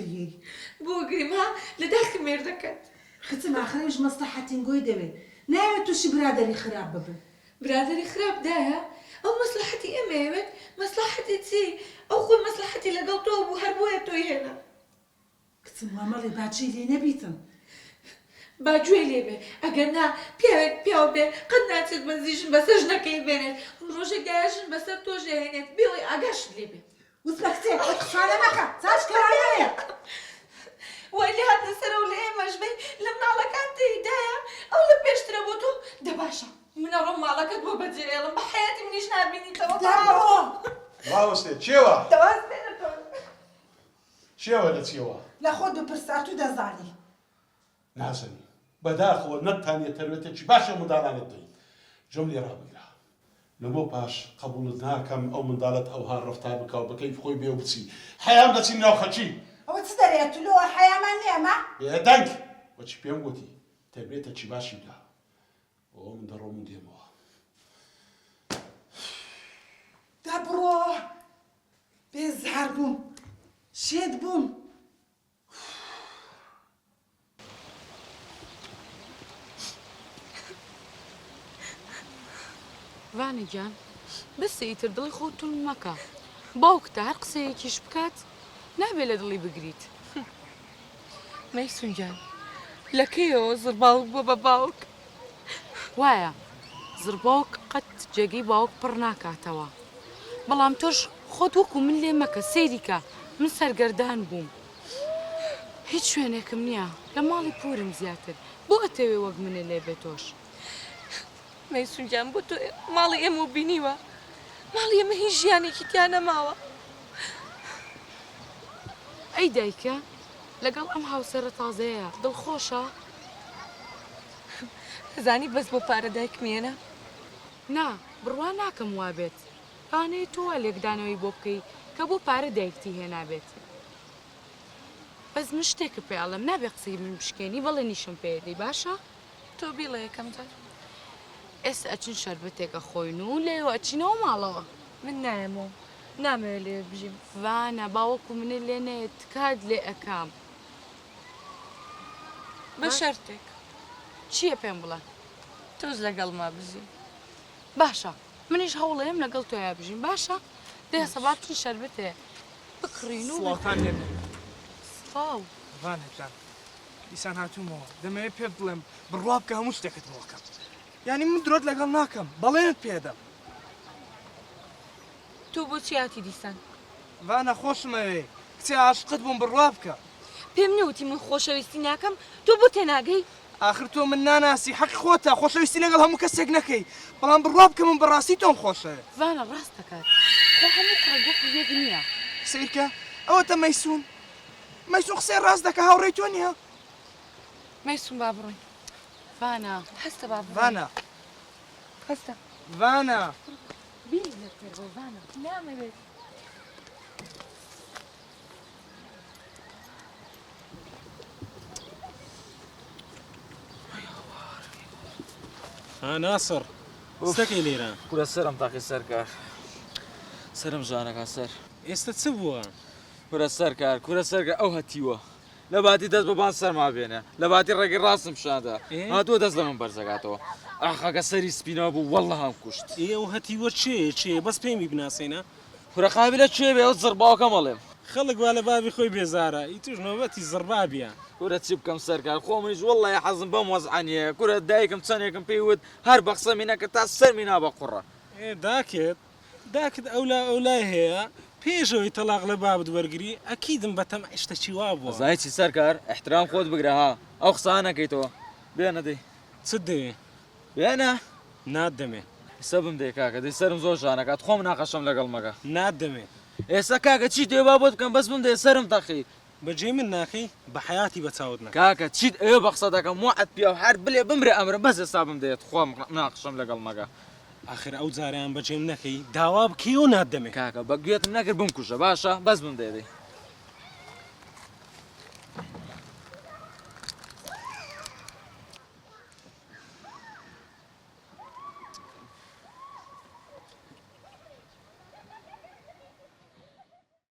گریەی بۆ گریما لە داخی مێر دەکات خچم ئاخرش مەسلحەتین گۆی دەوێت ناوێت تووشی برادری خراپ ببن برادری خراپ دایە ئەو مەسلحەتی ئەمەوێت مەسلحەتی چی ئەو خۆی مەسلحەتی لەگەڵ تۆ بوو هەر بۆیە تۆی هێنا کچم وامەڵی باچی لێ نەبیتن باگوێ لێ بێ ئەگەر نا پیاوێک پیاو بێ قەت ناچێت بەنزیژن بەسەر ژنەکەی بێنێت ڕۆژێک دایژن بەسەر تۆش دەهێنێت بێڵی ئاگاشت لێ بێ وز بە کچێ ئەو قسانە مەکە چاش کەوانەیە وای لێ هاتنە سەرە و لە ئێمەش بێ لە ماڵەکان تێیدایە ئەو لە پێشترە بۆ تۆ دەباشە منە ڕۆم ماڵەکەت بۆ بەجێڵم بە حیاتی منیش نابینیتەوە ڕاوەستێ چێوە دەواز بێنە چێوە لە چێوە لە خۆ دووپرسا تو دەزانی نازەنی بەداخەوە نەتانیە تەروێتێکی باشە منداڵانت دەین جۆم لێ ڕابگرا لەبۆ پاش قبولت ناکەم ئەو منداڵت ئەوها ڕەفتار بکە و بەکەی خۆی بێ و بچی حەیام دەچی ناو خەچی ئەوە چ دەرێت تولۆوە حەیامان نێمە بێدەنگ وەچی پێم گوتی تەربێتە چی باشی بدا ئەوە من دەڕۆم دێمەوە دەبڕۆ بێزار بووم شێت بووم وانی جان بس ئیتر دڵی خۆت توڵ مەکە باوکتە هەر قسەیەکیش بکات نابێت لە دڵی بگریت مەیسون گیان لە کەیەوە زڕباوک بۆ بە باوک وایە زرباوک قەت جێگەی باوک پڕ ناکاتەوە بەڵام تۆش خۆت وەکو من لێ مەکە سەیریکە من سەرگەردان بووم هیچ شوێنێکم نییە لە ماڵی پورم زیاتر بۆ ئەتەوێ وەک منە لێ بێتۆش مەیسون گیان بۆ تۆ ماڵی ئێمە و بینیوە ماڵی ئێمە هیچ ژیانێکی تیا نەماوە ئەی دایکە لەگەڵ ئەم هاوسەرە تازەیە دڵخۆشە زانی بەس بۆ پارە دایکمێنە نا بڕوا ناکەم وابێت ئانەی تۆوە لێکدانەوەی بۆ بکەی کە بۆ پارە دایکتی هێنابێت بەس من شتێکە پێڵم نابێ قسەی من بشکێنی بەڵێ نیشم پێدەی باشە تۆ بیڵێ یەکەم جار ئێستا ئەچین شەربەتێکە خۆین و لێوە ئەچینەوە ماڵەوە من نایەمەوە نامەوێت لێ بژیم وانە باوەکو منە لێ نێت کات لێ ئەکام بە شەرتێک چییە پێم بڵێ تۆز لەگەڵ ما بژی باشە منیش هەوڵەیەم لەگەڵ تۆیا بژین باشە دێ سەباتین شەربەتێ بکڕین و سڵاتان لێنێ سڵاو ڕان هەبجان دیسان هاتوومەوە دەمەوێت پێ بڵێم بڕوا بکە هەموو شتێکت بۆکەم یعنی من درۆت لەگەڵ ناکەم بەڵێنت پێدەم تۆ بۆچی هاتی دیسان وانە خۆشمەوێ کچێ عاشقت بووم بڕوا بکە پێم نەوتی من خۆشەویستی ناکەم تۆ بۆ تێناگەی آخر تۆ من ناناسی حەق خۆتە خۆشەویستی لەگەڵ هەموو کەسێک نەکەی بەڵام بڕوا بکە من بەڕاستی تۆم خۆشەوێ وانە ڕاست دەکات خۆ هەموو کڕگۆک یەک نییە سیرکە ئەوەتە مەیسوون مەیسوون قسەی ڕاست دەکە هاوڕێی تۆ نییە مەیسون با بڕۆین وانە هەستە با بڕۆین وانە هەستە وانە بینی لە پێڕۆ وانە نامەوێت ناسر ستەکەی لێرە کورە سەرم تاقی سەرکار سرم ژانەکە سەر ئێستا چ بووە؟ کورە سەرکار کورە سەرکە ئەو هەتیوە لە باتی دەست بەبان سەرما بێنێ لە باتی ڕێگەی ڕاستم شاندا هاتووە دەست لە من بەرزەکاتەوە ئاخەکە سەری سپینەوە بوو وەڵڵە هەم کوشت ئێ ئەو هەتیوە چێ بەس پێمی بناسێنە کورە قابلە کوێ بێ ئەو زڕباوەکە مەڵێم خەڵک وا لە بابی خۆی بێزارە ئیتوش نۆبەتی زڕبابیە کورە چی بکەم سەرکار خۆ منیش وەڵڵی حەزم بەم وەزعانیە کورە دایکم چەندێکم پێی وت هەر بە قسەمینەکە تا سەرمی نابە قوڕە داکت ئەولای هەیە پێشەوەی تەلاق لە بابت وەرگری ئەکیدم بەتەم شتەکی وا بووە زای چی سەرکار احترام خۆت بگرە ها ئەو قسە نەکەیتەوە بێنە دەی چ دەوێ؟ بێنە نادەمێ ئێستا بم دەی کاکە دەی سرم زۆر ژانەکات خۆم ناقەشەم لەگەڵ مەگە نادەمێ ئێستا کاکە چیت ئێوە بۆ بکەم بەس بم دەی سرم تەقی بەجێ من ناکەی بە حیاتی بە چاوت نەکە کاکە چیت ئێوە بە قسە دەکەم وعد پیا و هەر بلێ بمرێ ئەمرە بەس ئێستا بم دەیێت خۆم ناقەشەم لەگەڵ مەگە آخر ئەو جاریان بەجێم نەکەی داوا بکەی و نادەمێ کاکە بە گوێتم نەکرد بم کوژە باشە بەس بم دەیێ